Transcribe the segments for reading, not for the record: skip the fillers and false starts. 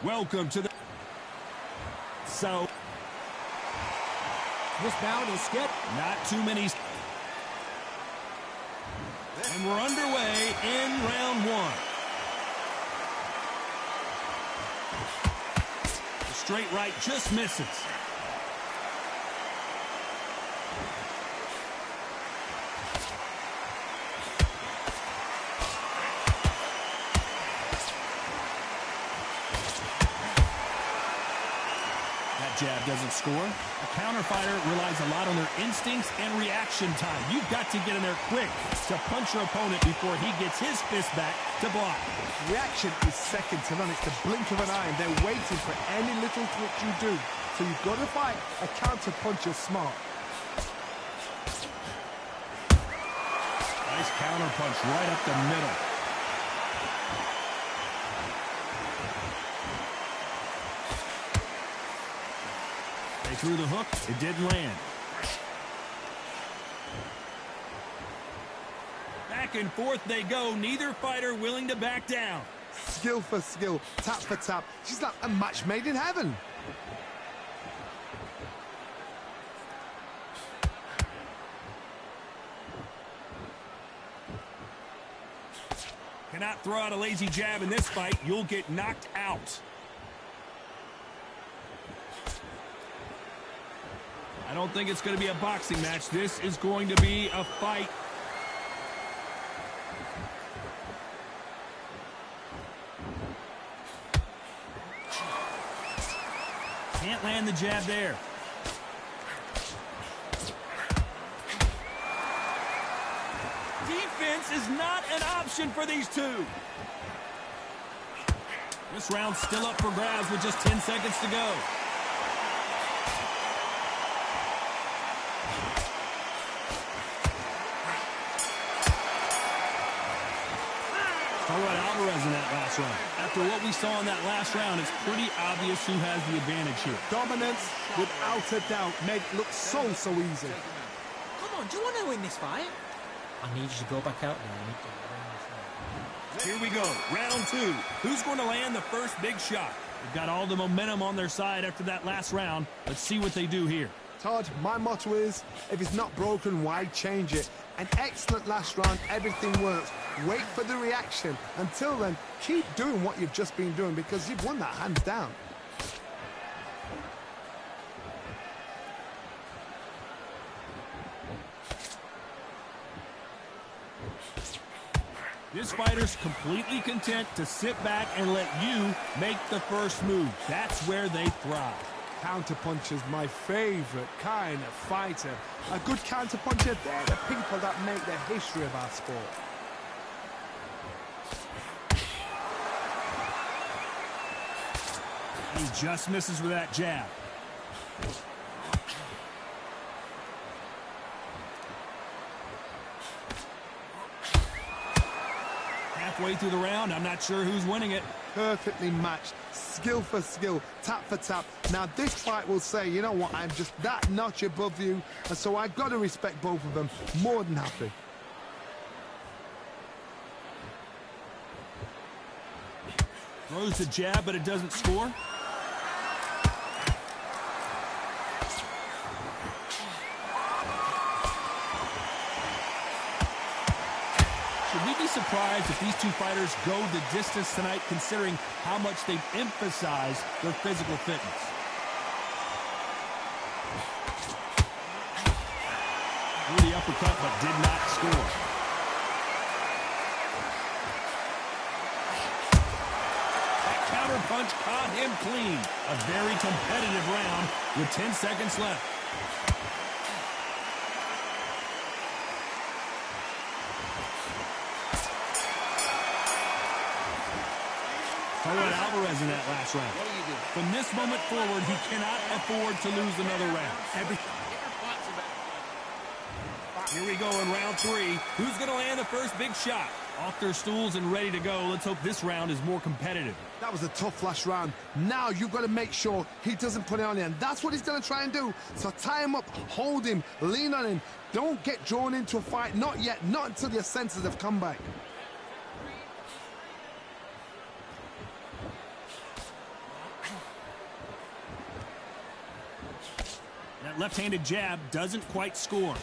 Welcome to the... So... This bout is good. Not too many... And we're underway in round one. The straight right just misses. Jab doesn't score. A counter fighter relies a lot on their instincts and reaction time. You've got to get in there quick to punch your opponent before he gets his fist back to block. Reaction is second to none. It's the blink of an eye, and they're waiting for any little twitch you do. So you've got to fight a counter puncher smart. Nice counter punch right up the middle. Through the hook, it didn't land. Back and forth they go, neither fighter willing to back down. Skill for skill, tap for tap. She's like a match made in heaven. Cannot throw out a lazy jab in this fight. You'll get knocked out. I don't think it's going to be a boxing match. This is going to be a fight. Can't land the jab there. Defense is not an option for these two. This round's still up for grabs with just 10 seconds to go. Alvarez in that last round. After what we saw in that last round, it's pretty obvious who has the advantage here. Dominance, without a doubt, made it look so easy. Come on, do you want to win this fight? I need you to go back out there. Here we go, round two. Who's going to land the first big shot? They've got all the momentum on their side after that last round. Let's see what they do here. Todd, my motto is, if it's not broken, why change it? An excellent last round, everything works. Wait for the reaction. Until then, keep doing what you've just been doing because you've won that hands down. This fighter's completely content to sit back and let you make the first move. That's where they thrive. Counterpuncher's my favorite kind of fighter. A good counterpuncher, they're the people that make the history of our sport. He just misses with that jab. Halfway through the round, I'm not sure who's winning it. Perfectly matched, skill for skill, tap for tap. Now this fight will say, you know what, I'm just that notch above you, and so I've got to respect both of them. More than happy. Throws the jab, but it doesn't score. Should we be surprised if these two fighters go the distance tonight, considering how much they've emphasized their physical fitness? Threw the uppercut, but did not score. That counter punch caught him clean. A very competitive round with 10 seconds left. Alvarez in that last round. From this moment forward, he cannot afford to lose another round. Here we go in round three. Who's going to land the first big shot? Off their stools and ready to go. Let's hope this round is more competitive. That was a tough last round. Now you've got to make sure he doesn't put it on you, and that's what he's going to try and do. So tie him up, hold him, lean on him. Don't get drawn into a fight. Not yet. Not until your senses have come back. That left-handed jab doesn't quite score.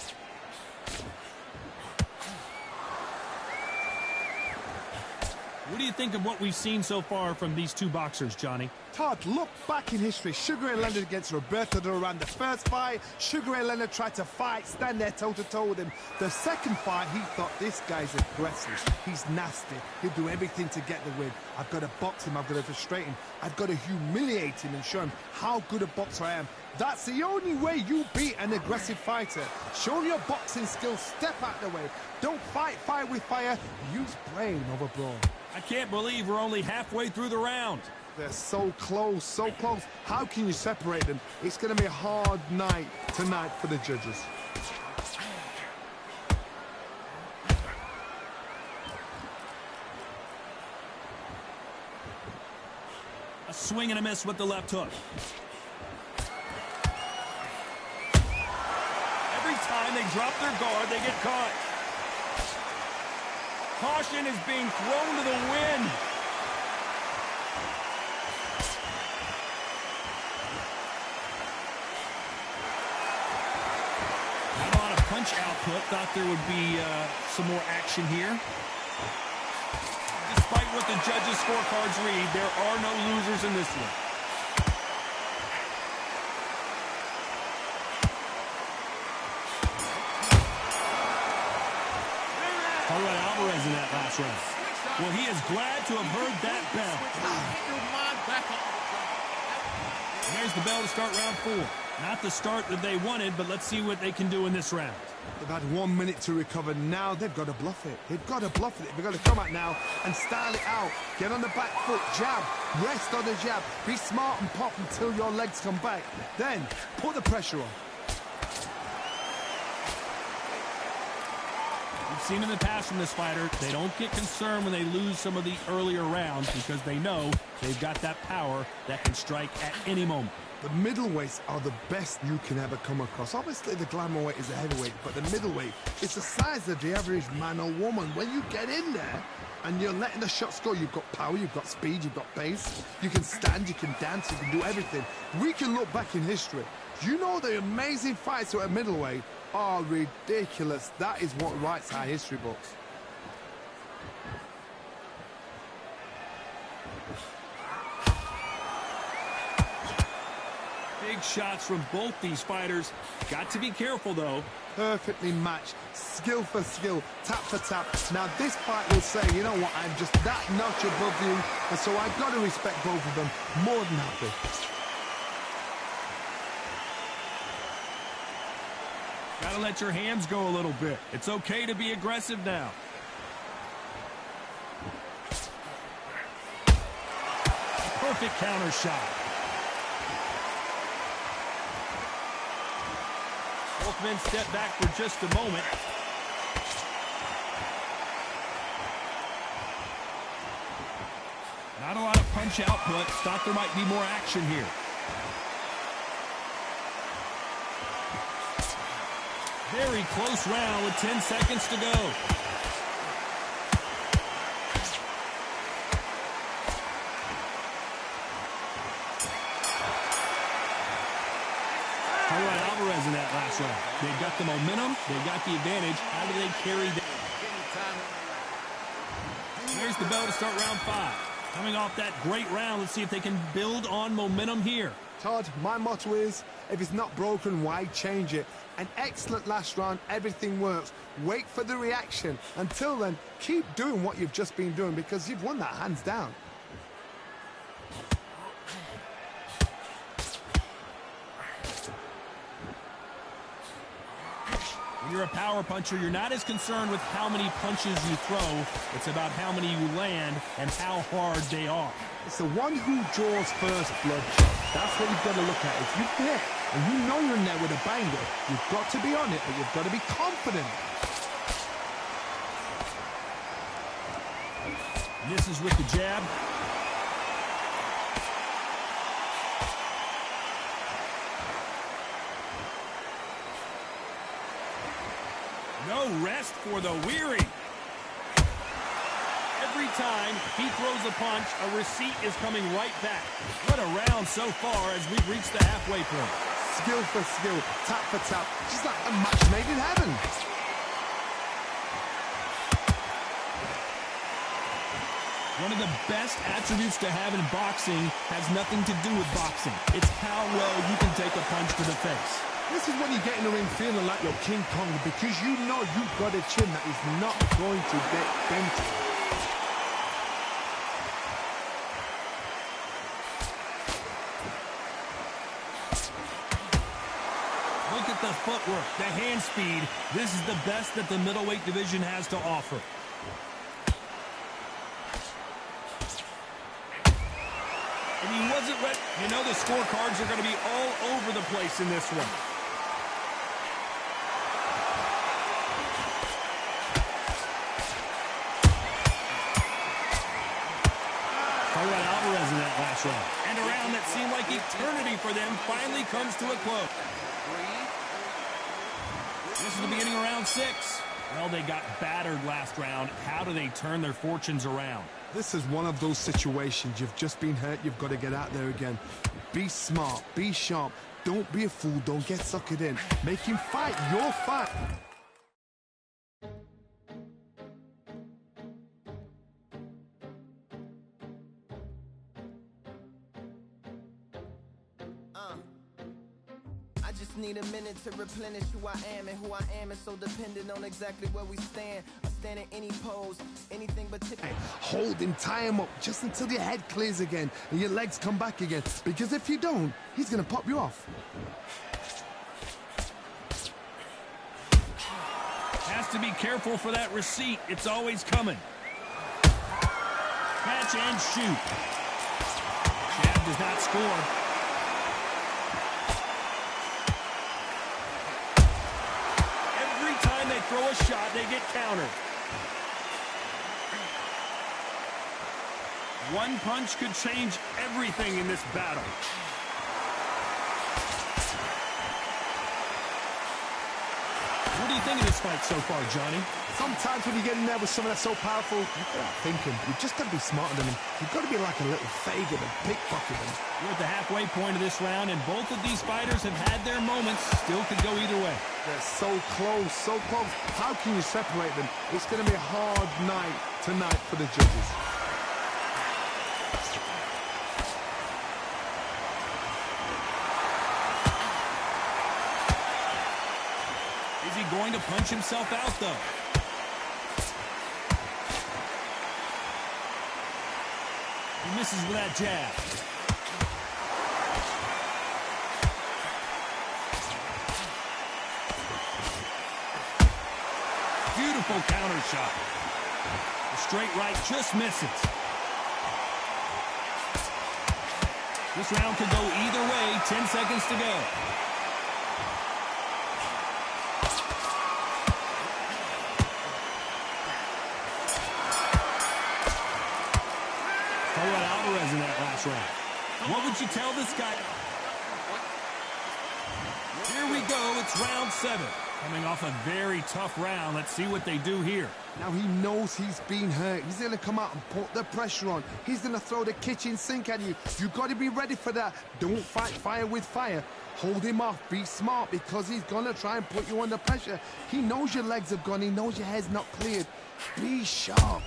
What do you think of what we've seen so far from these two boxers, Johnny? Todd, look back in history. Sugar Ray Leonard against Roberto Duran. The first fight, Sugar Ray Leonard tried to fight, stand there toe-to-toe with him. The second fight, he thought, this guy's aggressive. He's nasty. He'll do everything to get the win. I've got to box him. I've got to frustrate him. I've got to humiliate him and show him how good a boxer I am. That's the only way you beat an aggressive fighter. Show your boxing skills. Step out the way. Don't fight fire with fire. Use brain over brawn. I can't believe we're only halfway through the round. They're so close, so close. How can you separate them? It's going to be a hard night tonight for the judges. A swing and a miss with the left hook. Every time they drop their guard, they get caught. Caution is being thrown to the wind. Not a lot of punch output. Thought there would be some more action here. Despite what the judges' scorecards read, there are no losers in this one. Alvarez in that last round. Well, he is glad to have heard that bell. And there's the bell to start round 4. Not the start that they wanted, but let's see what they can do in this round. They've had 1 minute to recover. Now they've got to bluff it. They've got to bluff it. They've got to come out now and style it out. Get on the back foot, jab, rest on the jab. Be smart and pop until your legs come back. Then put the pressure on. We've seen in the past from this fighter, they don't get concerned when they lose some of the earlier rounds because they know they've got that power that can strike at any moment. The middleweights are the best you can ever come across. Obviously, the glamour weight is a heavyweight, but the middleweight is the size of the average man or woman. When you get in there and you're letting the shots go, you've got power, you've got speed, you've got pace. You can stand, you can dance, you can do everything. We can look back in history. You know the amazing fights at middleweight are ridiculous. That is what writes our history books. Big shots from both these fighters. Got to be careful, though. Perfectly matched, skill for skill, tap for tap. Now this fight will say, you know what, I'm just that notch above you, and so I've got to respect both of them. More than happy. Gotta let your hands go a little bit. It's okay to be aggressive now. Perfect counter shot. Both men step back for just a moment. Not a lot of punch output. Thought there might be more action here. Very close round with 10 seconds to go. All right, Alvarez in that last round. They've got the momentum. They've got the advantage. How do they carry that? There's the bell to start round 5. Coming off that great round, let's see if they can build on momentum here. Todd, my motto is, if it's not broken, why change it? An excellent last round, everything works. Wait for the reaction. Until then, keep doing what you've just been doing because you've won that hands down. When you're a power puncher, you're not as concerned with how many punches you throw. It's about how many you land and how hard they are. It's the one who draws first blood. That's what you've got to look at. If you hit and you know you're in there with a banger, you've got to be on it, but you've got to be confident. Misses with the jab. No rest for the weary. Every time he throws a punch, a receipt is coming right back. What a round so far as we've reached the halfway point. skill for skill, tap for tap. She's like a match made in heaven. One of the best attributes to have in boxing has nothing to do with boxing. It's how well you can take a punch to the face. This is when you get in the ring feeling like you're King Kong, because you know you've got a chin that is not going to get bent. Look at the footwork, the hand speed. This is the best that the middleweight division has to offer. And he wasn't ready. You know the scorecards are going to be all over the place in this one. Alvarez in that last round. And a round that seemed like eternity for them finally comes to a close. This is the beginning of round 6. Well, they got battered last round. How do they turn their fortunes around? This is one of those situations. You've just been hurt. You've got to get out there again. Be smart. Be sharp. Don't be a fool. Don't get suckered in. Make him fight your fight. I just need a minute to replenish who I am, and who I am is so dependent on exactly where we stand. I stand in any pose, anything but tip. Hold him, tie him up just until your head clears again and your legs come back again. Because if you don't, he's going to pop you off. Has to be careful for that receipt. It's always coming. Catch and shoot. Jab does not score. They throw a shot, they get countered. One punch could change everything in this battle. What do you think of this fight so far, Johnny? Sometimes when you get in there with someone that's so powerful, you've got to think him. You've just got to be smarter than him. You've got to be like a little Fagin and pickpocket him. We're at the halfway point of this round, and both of these fighters have had their moments. Still could go either way. They're so close, so close. How can you separate them? It's going to be a hard night tonight for the judges. Is he going to punch himself out, though? He misses with that jab. Beautiful counter shot. The straight right just misses. This round could go either way. 10 seconds to go. Alvarez in that last round. What would you tell this guy? Here we go. It's round 7. Coming off a very tough round. Let's see what they do here. Now he knows he's been hurt. He's going to come out and put the pressure on. He's going to throw the kitchen sink at you. You've got to be ready for that. Don't fight fire with fire. Hold him off. Be smart, because he's going to try and put you under pressure. He knows your legs have gone. He knows your head's not cleared. Be sharp.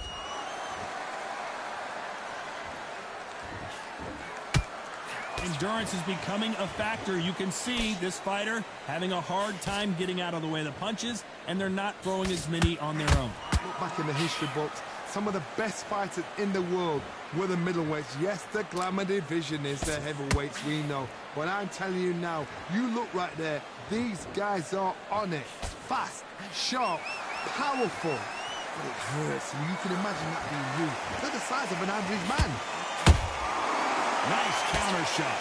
Endurance is becoming a factor. You can see this fighter having a hard time getting out of the way of the punches, and they're not throwing as many on their own. Look back in the history books. Some of the best fighters in the world were the middleweights. Yes, the glamour division is the heavyweights, we know. But I'm telling you now, you look right there. These guys are on it. Fast, sharp, powerful. But it hurts. You can imagine that being you. They're the size of an average man. Nice counter shot.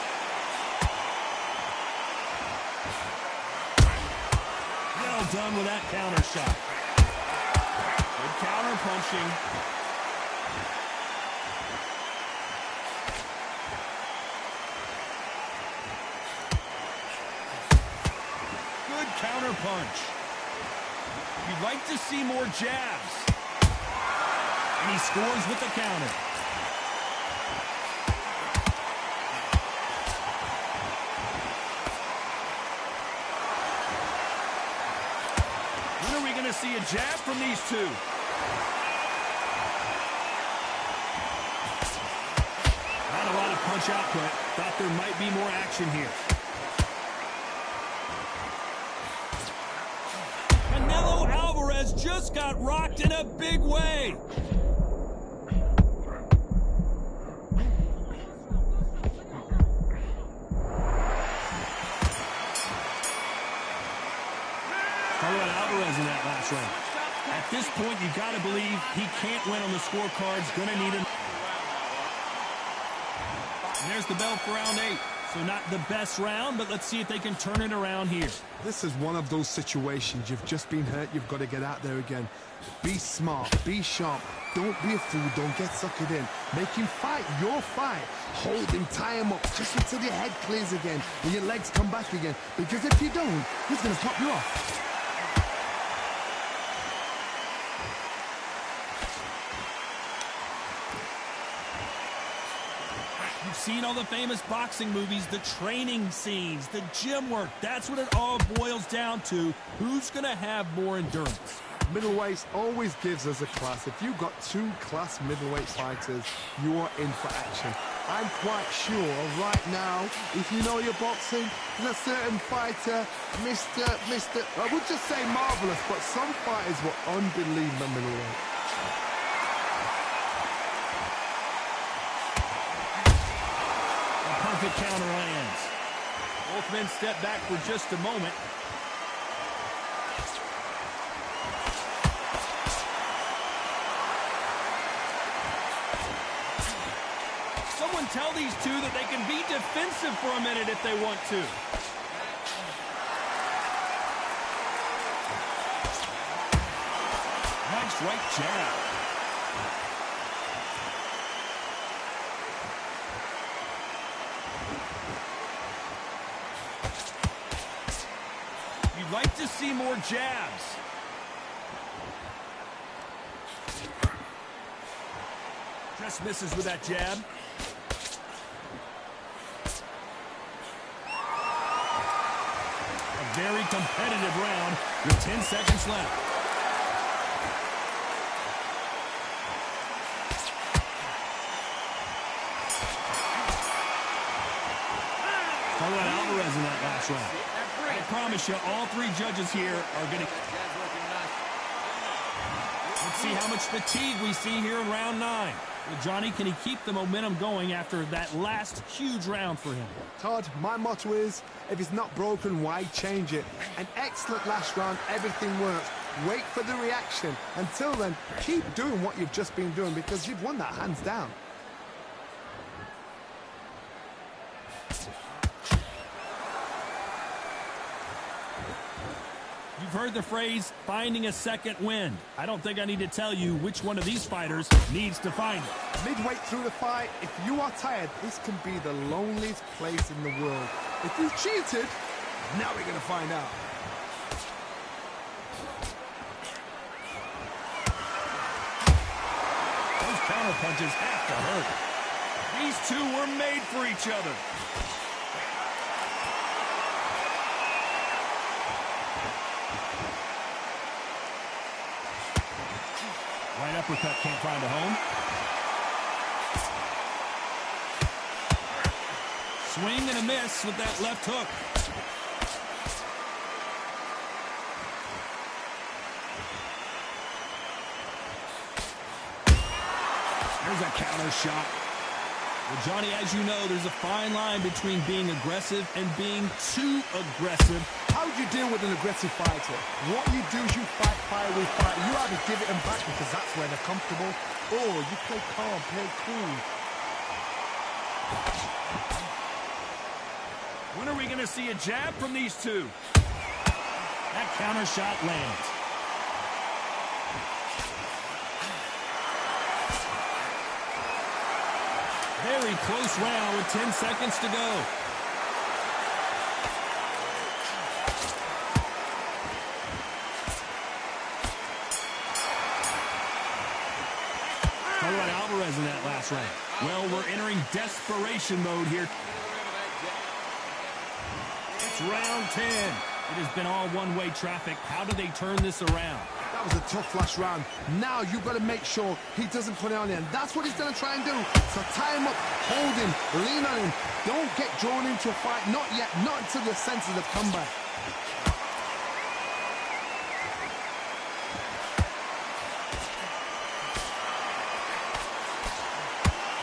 Well done with that counter shot. Good counter punching. Good counter punch. You'd like to see more jabs. And he scores with the counter. to see a jab from these two. Not a lot of punch output. Thought there might be more action here. Canelo Alvarez just got rocked in a big way. Alvarez in that last round. At this point, you got to believe he can't win on the scorecards. Going to need him. And there's the bell for round 8. So not the best round, but let's see if they can turn it around here. This is one of those situations. You've just been hurt. You've got to get out there again. Be smart. Be sharp. Don't be a fool. Don't get suckered in. Make him fight your fight. Hold him. Tie him up just until your head clears again and your legs come back again. Because if you don't, he's going to pop you off. You've seen all the famous boxing movies, the training scenes, the gym work. That's what it all boils down to. Who's going to have more endurance? Middleweights always gives us a class. If you've got 2 class middleweight fighters, you are in for action. I'm quite sure right now, if you know your boxing, there's a certain fighter, Mr. I would just say marvelous, but some fighters were unbelievable middleweight. Perfect counter lands. Both men step back for just a moment. Someone tell these two that they can be defensive for a minute if they want to. Nice right jab. You'd like to see more jabs. Just misses with that jab. A very competitive round with 10 seconds left. Follow Alvarez in that last round. I promise you, all 3 judges here are going to... Let's see how much fatigue we see here in round 9. Well, Johnny, can he keep the momentum going after that last huge round for him? Todd, my motto is, if it's not broken, why change it? An excellent last round, everything works. Wait for the reaction. Until then, keep doing what you've just been doing because you've won that hands down. You've heard the phrase, finding a second wind. I don't think I need to tell you which one of these fighters needs to find it. Midway through the fight, if you are tired, this can be the loneliest place in the world. If you cheated, now we're going to find out. Those counter punches have to hurt. These two were made for each other. Right uppercut can't find a home. Swing and a miss with that left hook. There's a counter shot. Well, Johnny, as you know, there's a fine line between being aggressive and being too aggressive. How do you deal with an aggressive fighter? What you do is you fight fire with fire. You either give it them back because that's where they're comfortable, or you play calm, play cool. When are we going to see a jab from these two? That counter shot lands. Very close round with 10 seconds to go. How about Alvarez in that last round? Well, we're entering desperation mode here. It's round 10. It has been all one-way traffic. How do they turn this around? That was a tough last round. Now you've got to make sure he doesn't put it on you. And that's what he's going to try and do. So tie him up, hold him, lean on him. Don't get drawn into a fight. Not yet. Not until your senses have come back.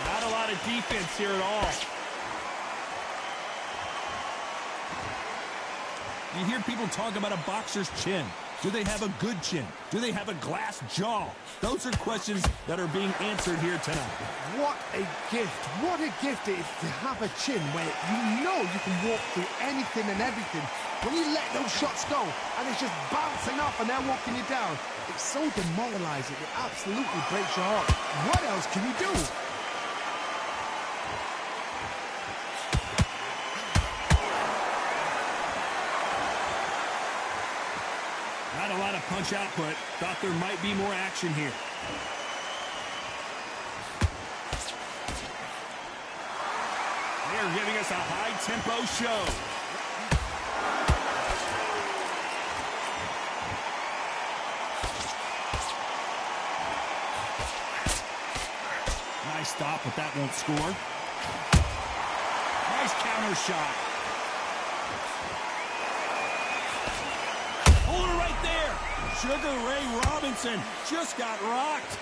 Not a lot of defense here at all. You hear people talk about a boxer's chin. Do they have a good chin? Do they have a glass jaw? Those are questions that are being answered here tonight. What a gift. What a gift it is to have a chin where you know you can walk through anything and everything. When you let those shots go and it's just bouncing off and they're walking you down, it's so demoralizing. It absolutely breaks your heart. What else can you do? Not a lot of punch output. Thought there might be more action here. They are giving us a high-tempo show. Nice stop, but that won't score. Nice counter shot. Hold it right there. Sugar Ray Robinson just got rocked.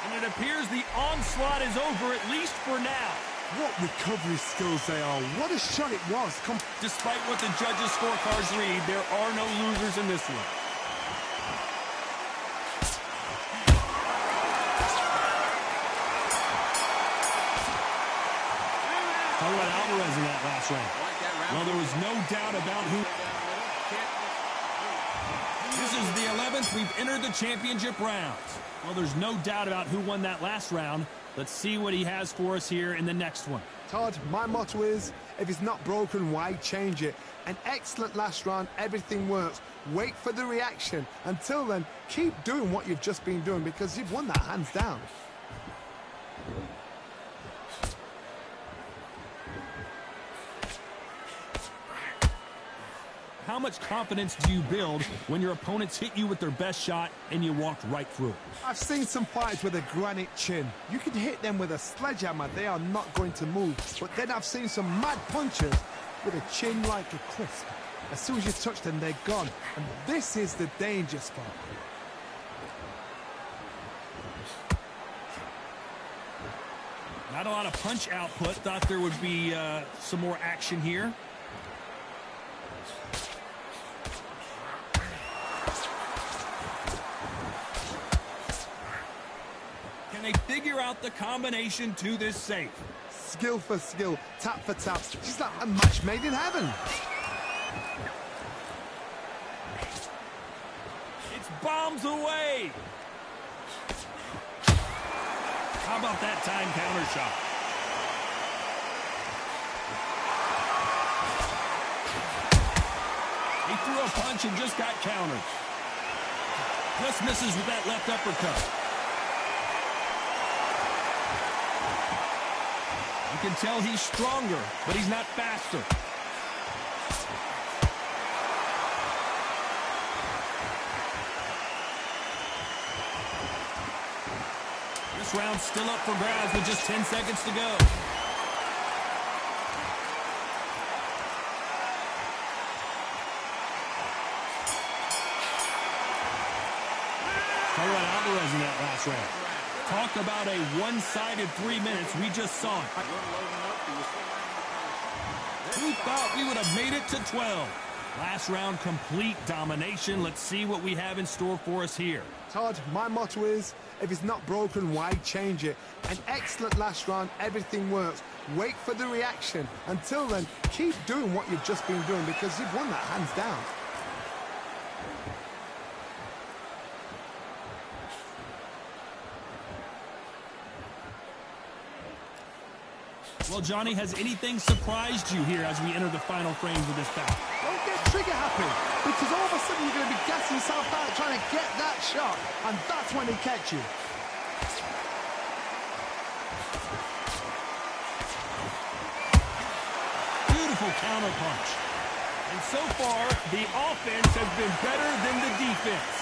And it appears the onslaught is over, at least for now. What recovery skills they are. What a shot it was. Despite what the judges' scorecards read, there are no losers in this one. Talk about Alvarez in that last round. Well, there was no doubt about who. This is the 11th. We've entered the championship rounds. Well, there's no doubt about who won that last round. Let's see what he has for us here in the next one. Todd, my motto is, if it's not broken, why change it? An excellent last round. Everything works. Wait for the reaction. Until then, keep doing what you've just been doing because you've won that hands down. How much confidence do you build when your opponents hit you with their best shot and you walked right through it? I've seen some fighters with a granite chin. You can hit them with a sledgehammer, they are not going to move. But then I've seen some mad punchers with a chin like a crisp. As soon as you touch them, they're gone. And this is the danger spot. Not a lot of punch output. Thought there would be some more action here. Can they figure out the combination to this safe? Skill for skill, tap for tap. She's like a match made in heaven. It's bombs away. How about that time counter shot? He threw a punch and just got countered. Just misses with that left uppercut. You can tell he's stronger, but he's not faster. This round's still up for grabs with just 10 seconds to go. Talk about Alvarez in that last round. Talk about a one-sided 3 minutes. We just saw it. Who thought we would have made it to 12? Last round, complete domination. Let's see what we have in store for us here. Todd, my motto is, if it's not broken, why change it? An excellent last round, everything works. Wait for the reaction. Until then, keep doing what you've just been doing because you've won that hands down. Well, Johnny, has anything surprised you here as we enter the final frames of this bout? Don't get trigger happy, because all of a sudden you're going to be gassing yourself out trying to get that shot, and that's when he catch you. Beautiful counter punch. And so far, the offense has been better than the defense.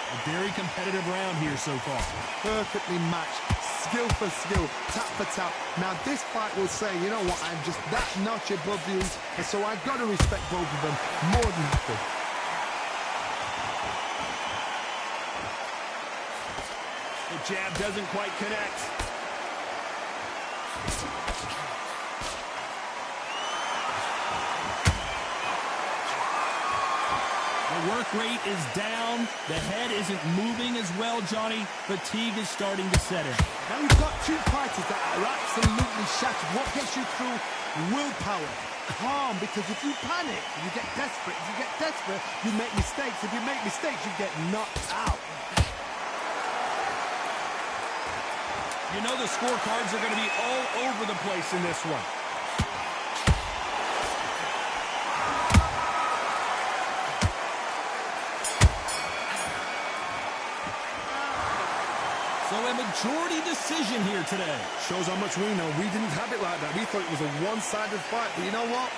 A very competitive round here so far. Perfectly matched, skill for skill, tap for tap. Now this fight will say, you know what, I'm just that notch above you, and so I've got to respect both of them more than happy. The jab doesn't quite connect. The work rate is down. The head isn't moving as well, Johnny. Fatigue is starting to set in. Now we've got two fighters that are absolutely shattered. What gets you through? Willpower. Calm, because if you panic, you get desperate. If you get desperate, you make mistakes. If you make mistakes, you get knocked out. You know the scorecards are going to be all over the place in this one. So a majority decision here today. Shows how much we know. We didn't have it like that. We thought it was a one-sided fight, but you know what?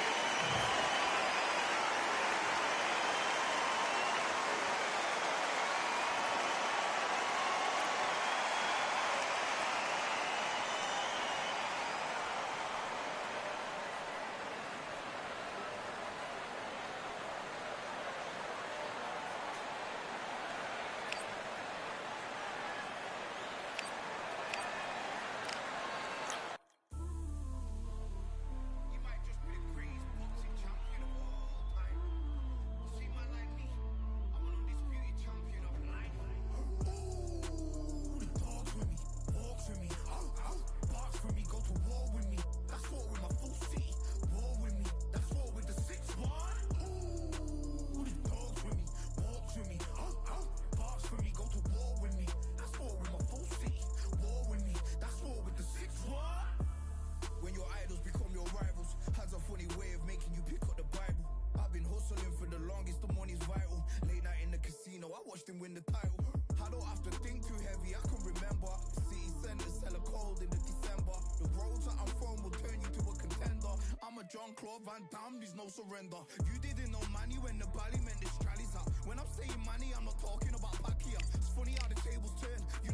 Win the title. I don't have to think too heavy, I can remember. City centers hella cold in the December. The roads that I'm from will turn you to a contender. I'm a Jean-Claude Van Damme, there's no surrender. You didn't know money when the bally meant the strallies up. When I'm saying money, I'm not talking about Pacquiao. It's funny how the tables turn. You